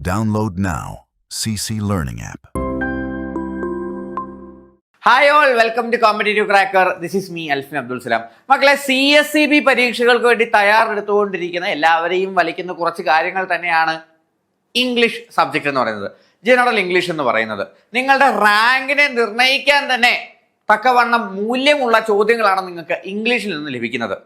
Download now. CC Learning app. Hi all, welcome to competitive cracker. This is me Alfin Abdul Salam. മക്കളെ, CSEB പരീക്ഷകൾക്ക് വേണ്ടി തയ്യാറെടുത്തുകൊണ്ടിരിക്കുന്ന എല്ലാവരെയും വലിക്കുന്ന കുറച്ച് കാര്യങ്ങൾ തന്നെയാണ് ഇംഗ്ലീഷ് സബ്ജക്റ്റ് എന്ന് പറയുന്നത്, ജനറൽ ഇംഗ്ലീഷ് എന്ന് പറയുന്നത്. നിങ്ങളുടെ റാങ്കിനെ നിർണ്ണയിക്കാൻ തന്നെ തക്കവണ്ണം മൂല്യമുള്ള ചോദ്യങ്ങളാണ് നിങ്ങൾക്ക് ഇംഗ്ലീഷിൽ നിന്ന് ലഭിക്കുന്നത്.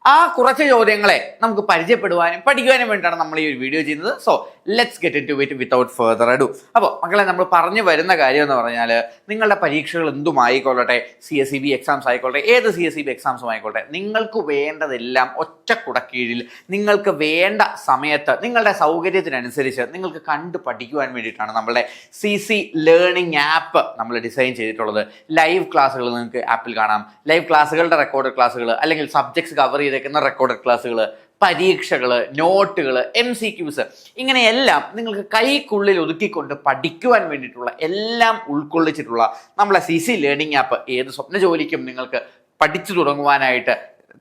ആ കുറച്ച് ചോദ്യങ്ങളെ നമുക്ക് പരിചയപ്പെടുവാനും പഠിക്കുവാനും വേണ്ടിയിട്ടാണ് നമ്മൾ ഈ ഒരു വീഡിയോ ചെയ്യുന്നത്. So let's get into it without further ado. അപ്പോൾ മക്കളെ, നമ്മൾ പറഞ്ഞു വരുന്ന കാര്യം എന്ന് പറഞ്ഞാൽ, നിങ്ങളുടെ പരീക്ഷകൾ എന്തുമായിക്കൊള്ളട്ടെ, CSEB എക്സാംസ് ആയിക്കോട്ടെ, ഏത് CSEB എക്സാംസും ആയിക്കോട്ടെ, നിങ്ങൾക്ക് വേണ്ടതെല്ലാം ഒറ്റ കുടക്കീഴിൽ നിങ്ങൾക്ക് വേണ്ട സമയത്ത് നിങ്ങളുടെ സൗകര്യത്തിനനുസരിച്ച് നിങ്ങൾക്ക് കണ്ടു പഠിക്കുവാൻ വേണ്ടിയിട്ടാണ് നമ്മളുടെ CC ലേണിംഗ് ആപ്പ് നമ്മൾ ഡിസൈൻ ചെയ്തിട്ടുള്ളത്. ലൈവ് ക്ലാസ്സുകൾ നിങ്ങൾക്ക് ആപ്പിൽ കാണാം. ലൈവ് ക്ലാസ്സുകളുടെ റെക്കോർഡ് ക്ലാസ്സുകൾ, അല്ലെങ്കിൽ സബ്ജക്ട്സ് കവർ ചെയ്തേക്കുന്ന റെക്കോർഡ് ക്ലാസ്സുകൾ, പരീക്ഷകൾ, നോട്ടുകൾ, MCQs, ഇങ്ങനെയെല്ലാം നിങ്ങൾക്ക് കൈക്കുള്ളിൽ ഒതുക്കിക്കൊണ്ട് പഠിക്കുവാൻ വേണ്ടിയിട്ടുള്ള എല്ലാം ഉൾക്കൊള്ളിച്ചിട്ടുള്ള നമ്മളെ CC ലേണിംഗ് ആപ്പ് ഏത് സ്വപ്ന ജോലിക്കും നിങ്ങൾക്ക് പഠിച്ചു തുടങ്ങുവാനായിട്ട്,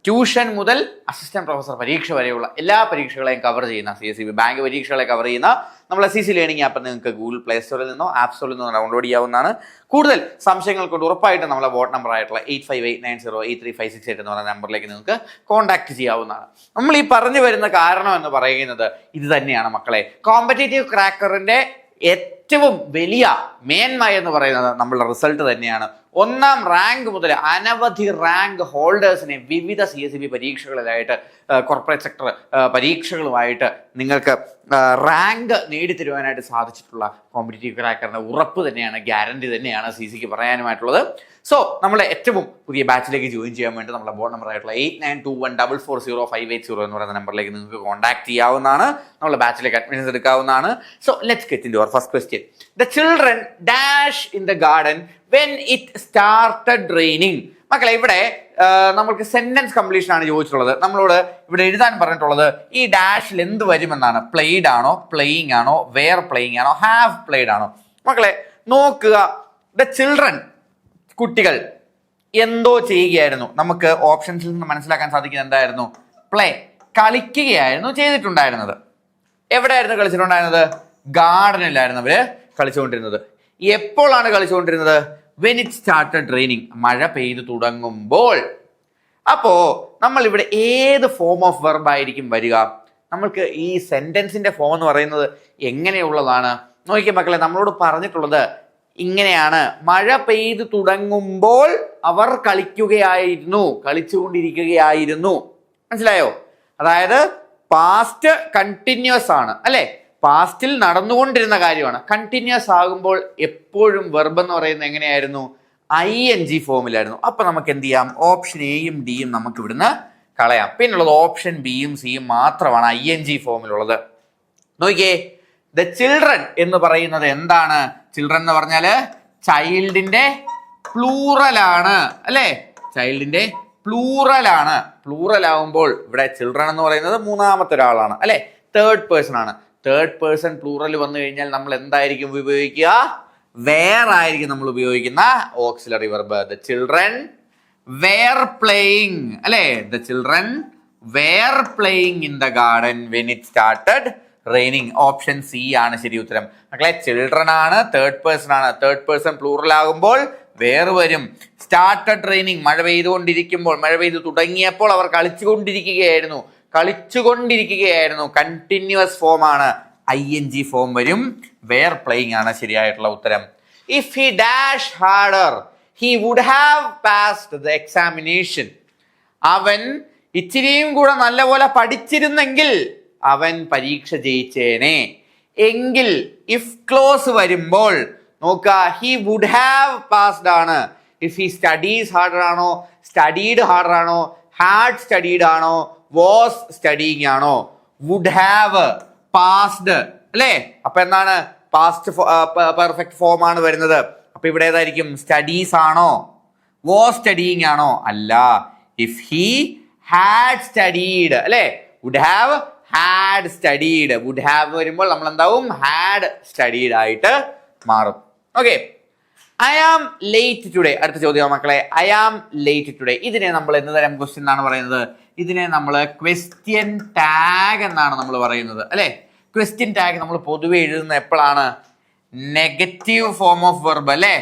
ട്യൂഷൻ മുതൽ അസിസ്റ്റന്റ് പ്രൊഫസർ പരീക്ഷ വരെയുള്ള എല്ലാ പരീക്ഷകളെയും കവർ ചെയ്യുന്ന, CSEB ബാങ്ക് പരീക്ഷകളെ കവർ ചെയ്യുന്ന നമ്മളെ CC ലേണിംഗ് ആപ്പ് നിങ്ങൾക്ക് ഗൂഗിൾ പ്ലേ സ്റ്റോറിൽ നിന്നോ ആപ്പ് സ്റ്റോറിൽ നിന്നോ ഡൗൺലോഡ് ചെയ്യാവുന്നതാണ്. കൂടുതൽ സംശയങ്ങൾ കൊണ്ട് ഉറപ്പായിട്ടും നമ്മളെ വാട്സ് നമ്പർ ആയിട്ടുള്ള 8589083568 എന്ന് പറയുന്ന നമ്പറിലേക്ക് നിങ്ങൾക്ക് കോൺടാക്ട് ചെയ്യാവുന്നതാണ്. നമ്മൾ ഈ പറഞ്ഞു വരുന്ന കാരണം എന്ന് പറയുന്നത് ഇത് തന്നെയാണ് മക്കളെ. കോമ്പറ്റേറ്റീവ് ക്രാക്കറിന്റെ ഏറ്റവും വലിയ മേന്മ എന്ന് പറയുന്നത് നമ്മളുടെ റിസൾട്ട് തന്നെയാണ്. 1ാം റാങ്ക് മുതൽ അനവധി റാങ്ക് ഹോൾഡേഴ്സിനെ വിവിധ CSEB പരീക്ഷകളിലായിട്ട്, കോർപ്പറേറ്റ് സെക്ടർ പരീക്ഷകളുമായിട്ട് നിങ്ങൾക്ക് റാങ്ക് നേടിത്തരുവാനായിട്ട് സാധിച്ചിട്ടുള്ള കോമ്പറ്റേറ്റീവ് ക്രാക്കറിന്റെ ഉറപ്പ് തന്നെയാണ്, ഗ്യാരണ്ടി തന്നെയാണ് CCക്ക് പറയാനുമായിട്ടുള്ളത്. സോ നമ്മളെ ഏറ്റവും പുതിയ ബാച്ചിലേക്ക് ജോയിൻ ചെയ്യാൻ വേണ്ടി നമ്മളെ ബോർഡ് നമ്പർ ആയിട്ടുള്ള 8921440580 എന്ന് പറയുന്ന നമ്പറിലേക്ക് നിങ്ങൾക്ക് കോൺടാക്ട് ചെയ്യാവുന്നതാണ്. നമ്മളെ ബാച്ചിലേക്ക് അഡ്മിഷൻസ് എടുക്കാവുന്നതാണ്. So let's get into our first question. The children dash in the garden when it started raining. മക്കളെ, ഇവിടെ നമ്മൾക്ക് സെന്റൻസ് കംപ്ലീഷൻ ആണ് ചോദിച്ചിട്ടുള്ളത്. നമ്മളോട് ഇവിടെ എഴുതാൻ പറഞ്ഞിട്ടുള്ളത് ഈ ഡാഷിൽ എന്ത് വരുമെന്നാണ്. പ്ലേഡ് ആണോ, പ്ലേയിങ് ആണോ, വെയർ പ്ലേയിങ് ആണോ, ഹാവ് പ്ലേഡ് ആണോ? മക്കളെ നോക്കുക, ദ ചിൽഡ്രൻ, കുട്ടികൾ എന്തോ ചെയ്യുകയായിരുന്നു. നമുക്ക് ഓപ്ഷൻസിൽ നിന്ന് മനസ്സിലാക്കാൻ സാധിക്കുന്നത് എന്തായിരുന്നു? പ്ലേ, കളിക്കുകയായിരുന്നു ചെയ്തിട്ടുണ്ടായിരുന്നത്. എവിടെയായിരുന്നു കളിച്ചിട്ടുണ്ടായിരുന്നത്? ഗാർഡനിലായിരുന്നു അവര് കളിച്ചുകൊണ്ടിരുന്നത്. എപ്പോഴാണ് കളിച്ചുകൊണ്ടിരുന്നത്? വെൻ ഇറ്റ് സ്റ്റാർട്ടഡ് റെയിനിങ്, മഴ പെയ്തു തുടങ്ങുമ്പോൾ. അപ്പോ നമ്മൾ ഇവിടെ ഏത് ഫോം ഓഫ് വെർബ് ആയിരിക്കും വരിക? നമ്മൾക്ക് ഈ സെന്റൻസിന്റെ ഫോം എന്ന് പറയുന്നത് എങ്ങനെയുള്ളതാണ്? നോക്കിയ മക്കളെ, നമ്മളോട് പറഞ്ഞിട്ടുള്ളത് ഇങ്ങനെയാണ്: മഴ പെയ്തു തുടങ്ങുമ്പോൾ അവർ കളിക്കുകയായിരുന്നു, കളിച്ചുകൊണ്ടിരിക്കുകയായിരുന്നു. മനസ്സിലായോ? അതായത് പാസ്റ്റ് കണ്ടിന്യൂസ് ആണ്, അല്ലെ? പാസ്റ്റിൽ നടന്നുകൊണ്ടിരുന്ന കാര്യമാണ്. കണ്ടിന്യൂസ് ആകുമ്പോൾ എപ്പോഴും വെർബ് എന്ന് പറയുന്നത് എങ്ങനെയായിരുന്നു? ING ഫോമിലായിരുന്നു. അപ്പൊ നമുക്ക് എന്ത് ചെയ്യാം? ഓപ്ഷൻ എയും ഡിയും നമുക്ക് ഇവിടുന്ന് കളയാം. പിന്നുള്ളത് ഓപ്ഷൻ ബിയും സിയും മാത്രമാണ് ING ഫോമിലുള്ളത്. നോക്കിയേ, ദ ചിൽഡ്രൻ എന്ന് പറയുന്നത് എന്താണ്? ചിൽഡ്രൻ എന്ന് പറഞ്ഞാല് ചൈൽഡിന്റെ പ്ലൂറലാണ്, അല്ലെ? ചൈൽഡിന്റെ പ്ലൂറലാണ്. പ്ലൂറൽ ആകുമ്പോൾ ഇവിടെ ചിൽഡ്രൻ എന്ന് പറയുന്നത് മൂന്നാമത്തെ ഒരാളാണ്, അല്ലെ? തേർഡ് പേഴ്സൺ ആണ്. തേർഡ് പേഴ്സൺ പ്ലൂറൽ വന്നു കഴിഞ്ഞാൽ നമ്മൾ എന്തായിരിക്കും ഉപയോഗിക്കുക? വേർ ആയിരിക്കും നമ്മൾ ഉപയോഗിക്കുന്ന auxiliary verb. The children were playing, അല്ലെ? The children were playing in the garden when it started raining. Option C ആണ് ശരി ഉത്തരം. മക്കളെ, ചിൽഡ്രൻ ആണ്, തേർഡ് പേഴ്സൺ ആണ്. തേർഡ് പേഴ്സൺ പ്ലൂറൽ ആകുമ്പോൾ വേർ വരും. സ്റ്റാർട്ടഡ് റെയിനിങ്, മഴ പെയ്തുകൊണ്ടിരിക്കുമ്പോൾ, മഴ പെയ്തു തുടങ്ങിയപ്പോൾ അവർ കളിച്ചുകൊണ്ടിരിക്കുകയായിരുന്നു. കണ്ടിന്യൂസ് ഫോം ആണ്, ING ഫോം വരും. വേർ പ്ലേയിങ് ആണ് ശരിയായിട്ടുള്ള ഉത്തരം. If he dash harder he would have passed the examination. അവൻ ഇച്ചിരിയും കൂടെ നല്ലപോലെ പഠിച്ചിരുന്നെങ്കിൽ അവൻ പരീക്ഷ ജയിച്ചേനെ. എങ്കിൽ ഇഫ് ക്ലോസ് വരുമ്പോൾ നോക്കുക, ഹി വുഡ് ഹാവ് പാസ്ഡ് ആണ്. ഇഫ് ഹി സ്റ്റഡീസ് ഹാർഡർ ആണോ, സ്റ്റഡീഡ് ഹാർഡർ ആണോ, ഹാഡ് സ്റ്റഡീഡ് ആണോ, വാസ് സ്റ്റഡിങ് ആണോ? വുഡ് ഹാവ്, പാസ്ഡ്, അല്ലേ? അപ്പൊ എന്താണ്? പാസ്റ്റ് പെർഫെക്റ്റ് ഫോം ആണ് വരുന്നത്. അപ്പൊ ഇവിടെ ഏതായിരിക്കും? സ്റ്റഡീസ് ആണോ, വാസ് സ്റ്റഡിങ് ആണോ? അല്ല. ഇഫ് ഹി ഹാഡ് സ്റ്റഡീഡ്, അല്ലെ? Would have, had studied. Would have വരുമ്പോൾ നമ്മൾ എന്താവും? ഹാഡ് സ്റ്റഡീഡ് ആയിട്ട് മാറും. Okay, I am late today. അടുത്ത ചോദ്യം മക്കളെ, ഐ ആം ലേറ്റ് ടുഡേ. ഇതിനെ നമ്മൾ എന്ത് തരം ക്വസ്റ്റ്യൻ എന്നാണ് പറയുന്നത്? ഇതിനെ നമ്മൾ ക്വസ്റ്റ്യൻ ടാഗ് എന്നാണ് നമ്മൾ പറയുന്നത്, അല്ലെ? ക്വസ്റ്റ്യൻ ടാഗ് നമ്മൾ പൊതുവെ എഴുതുന്ന എപ്പോഴാണ്? നെഗറ്റീവ് ഫോം ഓഫ് വെർബ് അല്ലേ?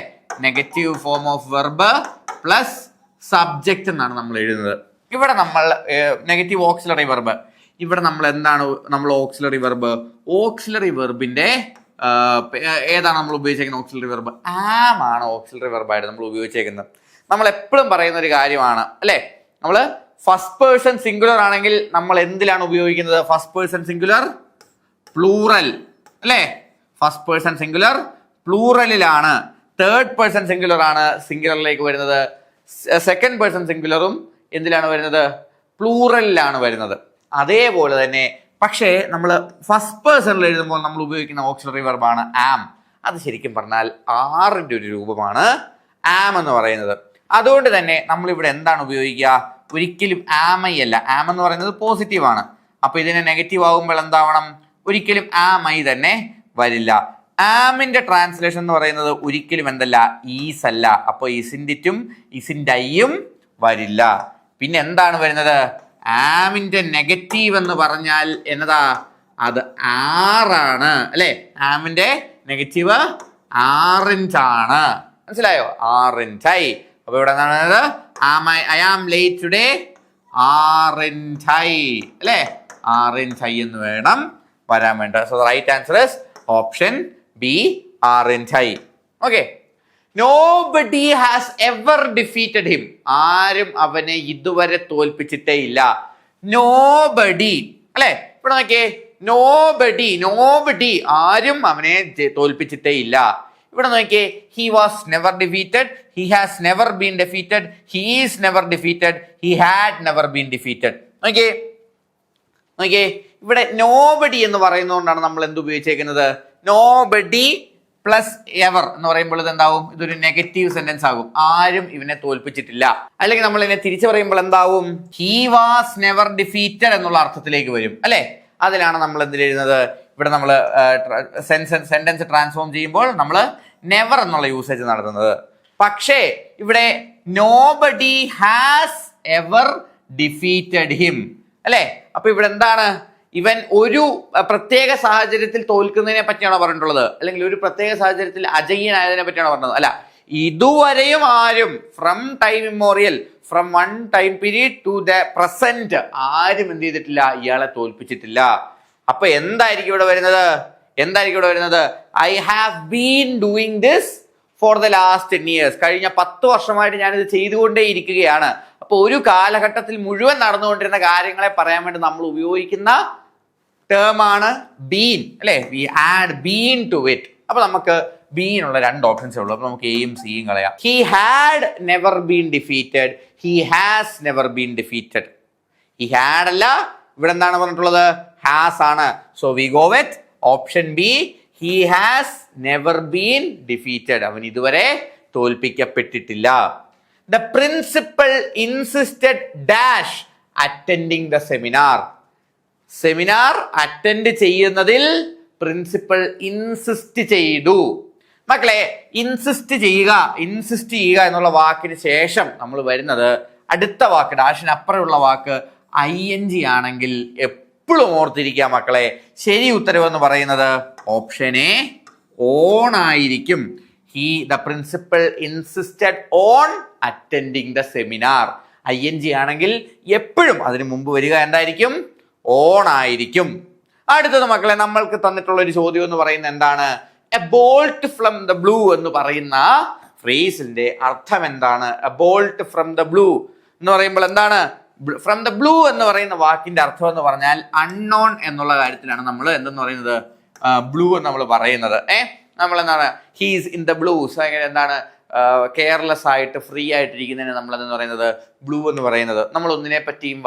Negative form of verb plus subject എന്നാണ് നമ്മൾ എഴുതുന്നത്. ഇവിടെ നമ്മൾ നെഗറ്റീവ് ഓക്സിലറി വെർബ്, ഇവിടെ നമ്മൾ എന്താണ് നമ്മൾ ഓക്സിലറി വെർബ്? ഓക്സിലറി വെർബിന്റെ ഏതാണ് നമ്മൾ ഉപയോഗിച്ചേക്കുന്നത്? ഓക്സിലറി വെർബ് ആം ആണ് ഓക്സിലറി വെർബായിട്ട് നമ്മൾ ഉപയോഗിച്ചേക്കുന്നത്. നമ്മൾ എപ്പോഴും പറയുന്ന ഒരു കാര്യമാണ് അല്ലേ, നമ്മൾ ഫസ്റ്റ് പേഴ്സൺ സിംഗുലർ ആണെങ്കിൽ നമ്മൾ എന്തിലാണ് ഉപയോഗിക്കുന്നത്? ഫസ്റ്റ് പേഴ്സൺ സിംഗുലർ പ്ലൂറൽ അല്ലേ? ഫസ്റ്റ് പേഴ്സൺ സിംഗുലർ പ്ലൂറലിലാണ്. തേർഡ് പേഴ്സൺ സിംഗുലർ ആണ് സിംഗുലറിലേക്ക് വരുന്നത്. സെക്കൻഡ് പേഴ്സൺ സിംഗുലറും എന്തിലാണ് വരുന്നത്? പ്ലൂറലിലാണ് വരുന്നത്. അതേപോലെ തന്നെ പക്ഷേ നമ്മൾ ഫസ്റ്റ് പേഴ്സണിൽ എഴുതുമ്പോൾ നമ്മൾ ഉപയോഗിക്കുന്ന ഓക്സിലറി വെർബാണ് ആം. അത് ശരിക്കും പറഞ്ഞാൽ ആറിൻ്റെ ഒരു രൂപമാണ് ആം എന്ന് പറയുന്നത്. അതുകൊണ്ട് തന്നെ നമ്മളിവിടെ എന്താണ് ഉപയോഗിക്കുക? ഒരിക്കലും ആമൈ അല്ല. ആം എന്ന് പറയുന്നത് പോസിറ്റീവ് ആണ്. അപ്പൊ ഇതിനെ നെഗറ്റീവ് ആകുമ്പോൾ എന്താവണം? ഒരിക്കലും ആമൈ തന്നെ വരില്ല. ആമിന്റെ ട്രാൻസ്ലേഷൻ എന്ന് പറയുന്നത് ഒരിക്കലും എന്തല്ല? ഈസ് അല്ല. അപ്പൊ ഇസിൻഡിറ്റും ഇസിൻഡൈയും വരില്ല. പിന്നെ എന്താണ് വരുന്നത്? ആമിന്റെ നെഗറ്റീവ് എന്ന് പറഞ്ഞാൽ എന്നതാ? അത് ആറാണ് അല്ലെ? ആമിന്റെ നെഗറ്റീവ് ആറിഞ്ചാണ്. മനസ്സിലായോ? ആറിഞ്ചൈ. അപ്പൊ ഇവിടെ എന്താണ്? I am late today aren't I അല്ലെ? ആറിഞ്ചൈ എന്ന് വേണം വരാൻ വേണ്ട. So the right answer is option B, aren't I. Okay. Nobody has ever defeated him. ആരും അവനെ ഇതുവരെ തോൽപ്പിച്ചിട്ടേ ഇല്ല. Nobody അല്ലെ? ഇവിടെ നോക്കിയേ, nobody ആരും അവനെ തോൽപ്പിച്ചിട്ടേ ഇല്ല. ഇവിടെ നോക്കിയേ, he was never defeated, he has never been defeated, he is never defeated, he had never been defeated. നോക്കിയേ ഇവിടെ nobody എന്ന് പറയുന്നതുകൊണ്ടാണ് നമ്മൾ എന്ത് ഉപയോഗിച്ചേക്കുന്നത്? nobody പ്ലസ് എവർ എന്ന് പറയുമ്പോൾ ഇത് എന്താവും? ഇതൊരു നെഗറ്റീവ് സെന്റൻസ് ആകും. ആരും ഇവനെ തോൽപ്പിച്ചിട്ടില്ല. അല്ലെങ്കിൽ നമ്മൾ ഇതിനെ തിരിച്ചു പറയുമ്പോൾ എന്താവും? ഹി വാസ് നെവർ ഡിഫീറ്റഡ് എന്നുള്ള അർത്ഥത്തിലേക്ക് വരും അല്ലെ? അതിലാണ് നമ്മൾ എന്തിലെഴുതുന്നത്? ഇവിടെ നമ്മൾ സെന്റൻസ് ട്രാൻസ്ഫോം ചെയ്യുമ്പോൾ നമ്മൾ നെവർ എന്നുള്ള യൂസേജ് നടത്തുന്നത്. പക്ഷേ ഇവിടെ nobody has ever defeated him അല്ലെ? അപ്പൊ ഇവിടെ എന്താണ്? ഇവൻ ഒരു പ്രത്യേക സാഹചര്യത്തിൽ തോൽക്കുന്നതിനെ പറ്റിയാണോ പറഞ്ഞിട്ടുള്ളത്? അല്ലെങ്കിൽ ഒരു പ്രത്യേക സാഹചര്യത്തിൽ അജയ്യനായതിനെ പറ്റിയാണോ പറഞ്ഞത്? അല്ല, ഇതുവരെയും ആരും from time immemorial, from one time period to the present ആരും എന്ത് ചെയ്തിട്ടില്ല? ഇയാളെ തോൽപ്പിച്ചിട്ടില്ല. അപ്പൊ എന്തായിരിക്കും ഇവിടെ വരുന്നത്? I have been doing this for the last 10 years. കഴിഞ്ഞ 10 വർഷമായിട്ട് ഞാനിത് ചെയ്തുകൊണ്ടേ ഇരിക്കുകയാണ്. അപ്പൊ ഒരു കാലഘട്ടത്തിൽ മുഴുവൻ നടന്നുകൊണ്ടിരുന്ന കാര്യങ്ങളെ പറയാൻ വേണ്ടി നമ്മൾ ഉപയോഗിക്കുന്ന ടേമാണ് ബീൻ അല്ലെ? We add been to it. അപ്പൊ നമുക്ക് ബീൻ ഉള്ള 2 ഓപ്ഷൻസേ ഉള്ളൂ. അപ്പൊ നമുക്ക് എയും സിയും കളയാം. He had never been defeated, he has never been defeated. He had അല്ല, ഇവിടെ എന്താണ് പറഞ്ഞിട്ടുള്ളത്? ഹാസ് ആണ്. So we go with option B, he has never been defeated. അവൻ ഇതുവരെ തോൽപ്പിക്കപ്പെട്ടിട്ടില്ല. The principal insisted dash attending the seminar. Seminar attend ചെയ്യുന്നതിൽ principal insist ചെയ്തു. മക്കളെ, ഇൻസിസ്റ്റ് ചെയ്യുക എന്നുള്ള വാക്കിന് ശേഷം നമ്മൾ വരുന്നത് അടുത്ത വാക്ക്, ഡാഷിനപ്പുറമുള്ള വാക്ക് ING ആണെങ്കിൽ എപ്പോഴും ഓർത്തിരിക്കുക മക്കളെ. ശരി ഉത്തരവ് എന്ന് പറയുന്നത് ഓപ്ഷൻ എ, ഓൺ ആയിരിക്കും. The principal insisted on attending the seminar. ING ആണെങ്കിൽ എപ്പോഴും അതിന് മുമ്പ് വരിക എന്തായിരിക്കും? ഓൺ ആയിരിക്കും. അടുത്തത് മക്കളെ, നമ്മൾക്ക് തന്നിട്ടുള്ള ഒരു ചോദ്യം എന്ന് പറയുന്നത് എന്താണ്? A bolt from the blue എന്ന് പറയുന്ന ഫ്രേസിന്റെ അർത്ഥം എന്താണ്? A bolt from the blue എന്ന് പറയുമ്പോൾ എന്താണ്? ഫ്രം ദ ബ്ലൂ എന്ന് പറയുന്ന വാക്കിന്റെ അർത്ഥം എന്ന് പറഞ്ഞാൽ അൺനോൺ എന്നുള്ള കാര്യത്തിലാണ് നമ്മൾ എന്തെന്ന് പറയുന്നത്? ബ്ലൂ എന്ന് നമ്മൾ പറയുന്നത്. നമ്മൾ എന്താണ്? He's in the blues. അങ്ങനെ എന്താണ്? കെയർലെസ് ആയിട്ട് ഫ്രീ ആയിട്ടിരിക്കുന്നതിന് നമ്മൾ എന്ന് പറയുന്നത് ബ്ലൂ എന്ന് പറയുന്നത്. നമ്മൾ ഒന്നിനെ പറ്റിയും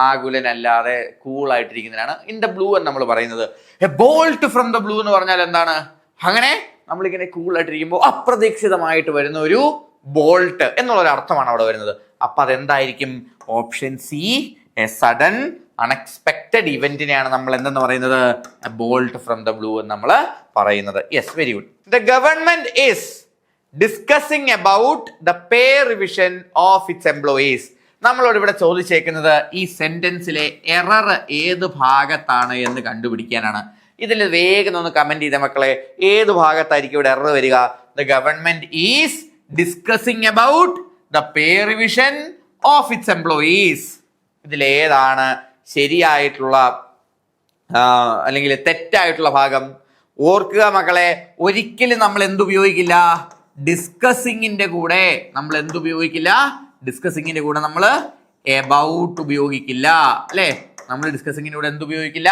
ആകുലനല്ലാതെ കൂളായിട്ടിരിക്കുന്നതിനാണ് ഇൻ ദ ബ്ലൂ എന്ന് നമ്മൾ പറയുന്നത്. A bolt from the blue എന്ന് പറഞ്ഞാൽ എന്താണ്? അങ്ങനെ നമ്മളിങ്ങനെ കൂളായിട്ടിരിക്കുമ്പോൾ അപ്രതീക്ഷിതമായിട്ട് വരുന്ന ഒരു ബോൾട്ട് എന്നുള്ളൊരു അർത്ഥമാണ് അവിടെ വരുന്നത്. അപ്പൊ അതെന്തായിരിക്കും? Option C, a sudden unexpected ഇവന്റിനെയാണ് നമ്മൾ എന്തെന്ന് പറയുന്നത്? A bolt from the blue എന്ന് നമ്മൾ പറയുന്നത്. Yes, very good. The government is discussing about the pay revision of its employees. നമ്മളോട് ഇവിടെ ചോദിച്ചേക്കുന്നത് ഈ സെന്റൻസിലെ എറർ ഏത് ഭാഗത്താണ് എന്ന് കണ്ടുപിടിക്കാനാണ്. ഇതിൽ വേഗം ഒന്ന് കമന്റ് ചെയ്ത മക്കളെ, ഏത് ഭാഗത്തായിരിക്കും ഇവിടെ എറർ വരിക? The government is discussing about the pay revision of its employees. ഇതിലേതാണ് ശരിയായിട്ടുള്ള അല്ലെങ്കിൽ തെറ്റായിട്ടുള്ള ഭാഗം? ഓർക്കുക മക്കളെ, ഒരിക്കലും നമ്മൾ എന്തുപയോഗിക്കില്ല? ഡിസ്കസിങ്ങിന്റെ കൂടെ നമ്മൾ എന്തുപയോഗിക്കില്ല? ഡിസ്കസിങ്ങിന്റെ കൂടെ നമ്മൾ എബൌട്ട് ഉപയോഗിക്കില്ല, അല്ലെ? നമ്മൾ ഡിസ്കസിങ്ങിന്റെ കൂടെ എന്തുപയോഗിക്കില്ല?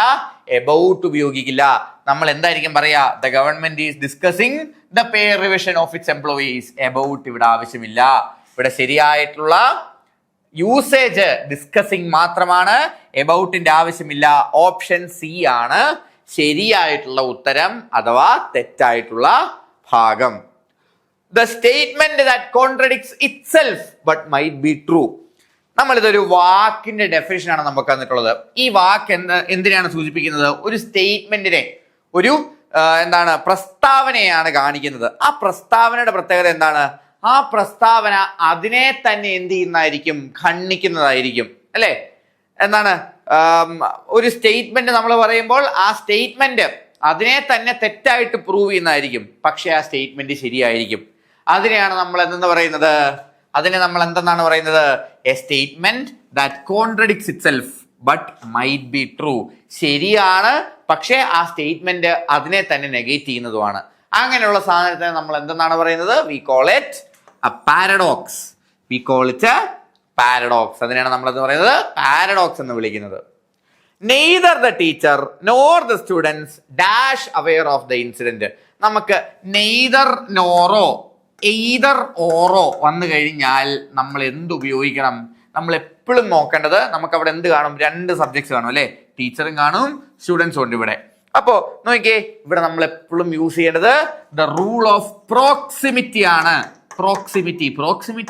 എബൌട്ട് ഉപയോഗിക്കില്ല. നമ്മൾ എന്തായിരിക്കും പറയാ? The government is discussing the pay revision of its employees. About ഇവിടെ ആവശ്യമില്ല. ഇവിടെ ശരിയായിട്ടുള്ള യൂസേജ് ഡിസ്കസിങ് മാത്രമാണ്, എബൌട്ടിന്റെ ആവശ്യമില്ല. ഓപ്ഷൻ സി ആണ് ശരിയായിട്ടുള്ള ഉത്തരം അഥവാ തെറ്റായിട്ടുള്ള ഭാഗം. The statement that contradicts itself but might be true. നമ്മൾ ഇതൊരു വാക്കിന്റെ ഡെഫിനിഷൻ ആണ് നമുക്ക് തന്നിട്ടുള്ളത്. ഈ വാക്ക് എന്തിനാണ് സൂചിപ്പിക്കുന്നത്? ഒരു സ്റ്റേറ്റ്മെന്റിനെ, ഒരു പ്രസ്താവനയാണ് കാണിക്കുന്നത്. ആ പ്രസ്താവനയുടെ പ്രത്യേകത എന്താണ്? ആ പ്രസ്താവന അതിനെ തന്നെ എന്ത് ചെയ്യുന്നതായിരിക്കും? ഖണ്ഡിക്കുന്നതായിരിക്കും, അല്ലെ? ഒരു സ്റ്റേറ്റ്മെന്റ് നമ്മൾ പറയുമ്പോൾ ആ സ്റ്റേറ്റ്മെന്റ് അതിനെ തന്നെ തെറ്റായിട്ട് പ്രൂവ് ചെയ്യുന്നതായിരിക്കും, പക്ഷെ ആ സ്റ്റേറ്റ്മെന്റ് ശരിയായിരിക്കും. അതിനെയാണ് നമ്മൾ എന്തെന്ന് പറയുന്നത്? അതിനെ നമ്മൾ എന്തെന്നാണ് പറയുന്നത്? A statement that contradicts itself but might be true. ശരിയാണ്, പക്ഷേ ആ സ്റ്റേറ്റ്മെന്റ് അതിനെ തന്നെ നെഗേറ്റ് ചെയ്യുന്നതുമാണ്. അങ്ങനെയുള്ള സാധനത്തെ നമ്മൾ എന്തെന്നാണ് പറയുന്നത്? We call it A paradox. We call it A paradox. അതിനാണ് നമ്മൾ എന്ന് പറയുന്നത് പാരഡോക്സ് എന്ന് വിളിക്കുന്നത്. Neither the teacher nor the students dash aware of the incident. നമുക്ക് നെയ്തർ നോറോ എയ്തർ ഓറോ വന്നു കഴിഞ്ഞാൽ നമ്മൾ എന്തുപയോഗിക്കണം? നമ്മൾ എപ്പോഴും നോക്കേണ്ടത്, നമുക്ക് അവിടെ എന്ത് കാണും? രണ്ട് സബ്ജക്ട്സ് കാണും, അല്ലെ? ടീച്ചറും കാണും, സ്റ്റുഡൻസും ഉണ്ട് ഇവിടെ. അപ്പോ നോക്കിയേ, ഇവിടെ നമ്മൾ എപ്പോഴും യൂസ് ചെയ്യേണ്ടത് ദ റൂൾ ഓഫ് പ്രോക്സിമിറ്റി ആണ്. പ്രോക്സിമിറ്റി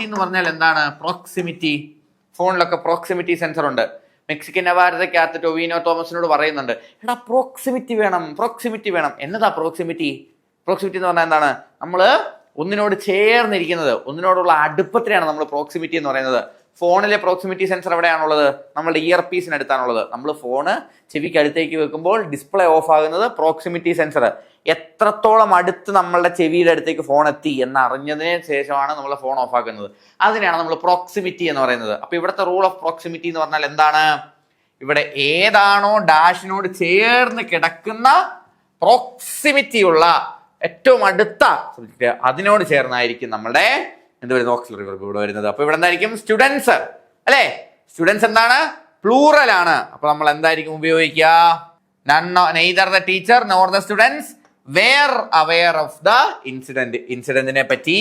എന്ന് പറഞ്ഞാൽ എന്താണ്? പ്രോക്സിമിറ്റി, ഫോണിലൊക്കെ പ്രോക്സിമിറ്റി സെൻസർ ഉണ്ട്. മെക്സിക്കൻ നവാരതയ്ക്കകത്ത് ടൊവിനോ തോമസിനോട് പറയുന്നുണ്ട്, എടാ പ്രോക്സിമിറ്റി വേണം. എന്നതാ പ്രോക്സിമിറ്റി എന്ന് പറഞ്ഞാൽ എന്താണ്? നമ്മള് ഒന്നിനോട് ചേർന്നിരിക്കുന്നത്, ഒന്നിനോടുള്ള അടുപ്പത്തിനാണ് നമ്മൾ പ്രോക്സിമിറ്റി എന്ന് പറയുന്നത്. ഫോണിലെ പ്രോക്സിമിറ്റി സെൻസർ എവിടെയാണുള്ളത്? നമ്മുടെ ഇയർ പീസിനടുത്താണുള്ളത്. നമ്മൾ ഫോണ് ചെവിക്ക് അടുത്തേക്ക് വെക്കുമ്പോൾ ഡിസ്പ്ലേ ഓഫ് ആകുന്നത് പ്രോക്സിമിറ്റി സെൻസർ. എത്രത്തോളം അടുത്ത് നമ്മളുടെ ചെവിയുടെ അടുത്തേക്ക് ഫോൺ എത്തി എന്നറിഞ്ഞതിന് ശേഷമാണ് നമ്മൾ ഫോൺ ഓഫ് ആക്കുന്നത്. അതിനാണ് നമ്മൾ പ്രോക്സിമിറ്റി എന്ന് പറയുന്നത്. അപ്പൊ ഇവിടുത്തെ റൂൾ ഓഫ് പ്രോക്സിമിറ്റി എന്ന് പറഞ്ഞാൽ എന്താണ്? ഇവിടെ ഏതാണോ ഡാഷിനോട് ചേർന്ന് കിടക്കുന്ന പ്രോക്സിമിറ്റി ഉള്ള ഏറ്റവും അടുത്ത സബ്ജക്ട്, അതിനോട് ചേർന്നായിരിക്കും നമ്മുടെ എന്ത് വരുന്നത്? ഓക്സിലറി വെർബ് ഇവിടെ വരുന്നത്. അപ്പൊ ഇവിടെ എന്തായിരിക്കും? സ്റ്റുഡൻസ്, അല്ലെ? സ്റ്റുഡൻസ് എന്താണ്? പ്ലൂറൽ ആണ്. അപ്പൊ നമ്മൾ എന്തായിരിക്കും ഉപയോഗിക്കുക? Neither the teacher nor the students were aware of the incident. ഇൻസിഡന്റിനെ പറ്റി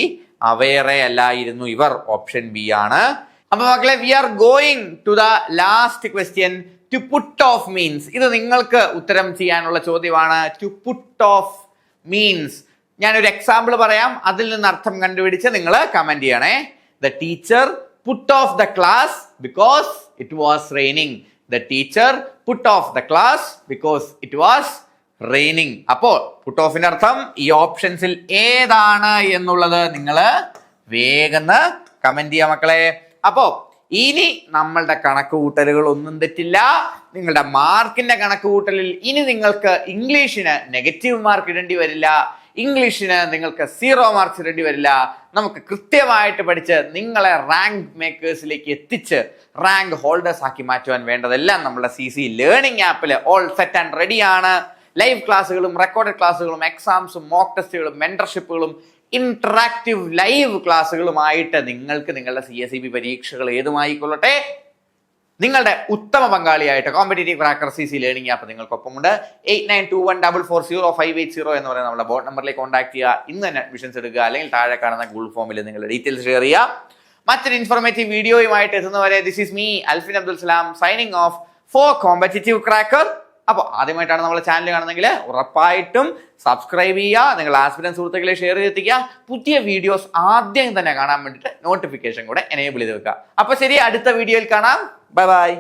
അവെയറേ അല്ലായിരുന്നു ഇവർ. ഓപ്ഷൻ ബി ആണ്. അപ്പൊ മക്കളെ, we are going to the last question. To put off means. ഇത് നിങ്ങൾക്ക് ഉത്തരം ചെയ്യാനുള്ള ചോദ്യമാണ്. To put off means. ഞാനൊരു എക്സാമ്പിൾ പറയാം, അതിൽ നിന്ന് അർത്ഥം കണ്ടുപിടിച്ച് നിങ്ങൾ കമന്റ് ചെയ്യണേ. The teacher put off the class because it was raining. The teacher put off the class because it was raining. അപ്പോൾ പുട്ട് ഓഫിന്റെ അർത്ഥം ഈ ഓപ്ഷൻസിൽ ഏതാണ് എന്നുള്ളത് നിങ്ങൾ വേഗം കമന്റ് ചെയ്യാം മക്കളെ. അപ്പോ ഇനി നമ്മളുടെ കണക്ക് കൂട്ടലുകൾ ഒന്നും തെറ്റില്ല. നിങ്ങളുടെ മാർക്കിന്റെ കണക്ക് കൂട്ടലിൽ ഇനി നിങ്ങൾക്ക് ഇംഗ്ലീഷിന് നെഗറ്റീവ് മാർക്ക് ഇടേണ്ടി വരില്ല. ഇംഗ്ലീഷിന് നിങ്ങൾക്ക് 0 മാർക്സ് ഇടേണ്ടി വരില്ല. നമുക്ക് കൃത്യമായിട്ട് പഠിച്ച് നിങ്ങളെ റാങ്ക് മേക്കേഴ്സിലേക്ക് എത്തിച്ച് റാങ്ക് ഹോൾഡേഴ്സ് ആക്കി മാറ്റുവാൻ വേണ്ടതെല്ലാം നമ്മുടെ CC ലേണിംഗ് ആപ്പിൽ ഓൾ സെറ്റ് ആൻഡ് റെഡി ആണ്. ലൈവ് ക്ലാസ്സുകളും റെക്കോർഡഡ് ക്ലാസ്സുകളും എക്സാംസും മോക്ക് ടെസ്റ്റുകളും മെന്റർഷിപ്പുകളും ഇന്ററാക്റ്റീവ് ലൈവ് ക്ലാസ്സുകളുമായിട്ട് നിങ്ങൾക്ക് നിങ്ങളുടെ CSEB പരീക്ഷകൾ ഏതുമായിക്കൊള്ളട്ടെ നിങ്ങളുടെ ഉത്തമ പങ്കാളിയായിട്ട് competitive cracker CC learning app നിങ്ങൾക്കൊപ്പമുണ്ട്. 8921440580 എന്ന് പറയുന്ന നമ്മുടെ ബോർഡ് നമ്പറിലേക്ക് കോൺടാക്ട് ചെയ്യുക. ഇന്ന് തന്നെ അഡ്മിഷൻസ് എടുക്കുക, അല്ലെങ്കിൽ താഴെ കാണുന്ന ഗൂഗിൾ ഫോമിൽ നിങ്ങളുടെ ഡീറ്റെയിൽസ് ഷെയർ ചെയ്യുക. മറ്റൊരു ഇൻഫോർമേറ്റീവ് വീഡിയോയുമായിട്ട് എത്തുന്നവരെ this is me Alfin Abdul Salam signing off four competitive cracker. അപ്പോൾ ആദ്യമായിട്ടാണ് നമ്മുടെ ചാനൽ കാണുന്നതെങ്കിൽ ഉറപ്പായിട്ടും സബ്സ്ക്രൈബ് ചെയ്യുക, നിങ്ങൾ ആസ്പിരന്റ് സുഹൃത്തുക്കളെ ഷെയർ ചെയ്തെത്തിക്കുക. പുതിയ വീഡിയോസ് ആദ്യം തന്നെ കാണാൻ വേണ്ടിയിട്ട് നോട്ടിഫിക്കേഷൻ കൂടെ എനേബിൾ ചെയ്ത് വെക്കുക. അപ്പോൾ ശരി, അടുത്ത വീഡിയോയിൽ കാണാം. Bye bye.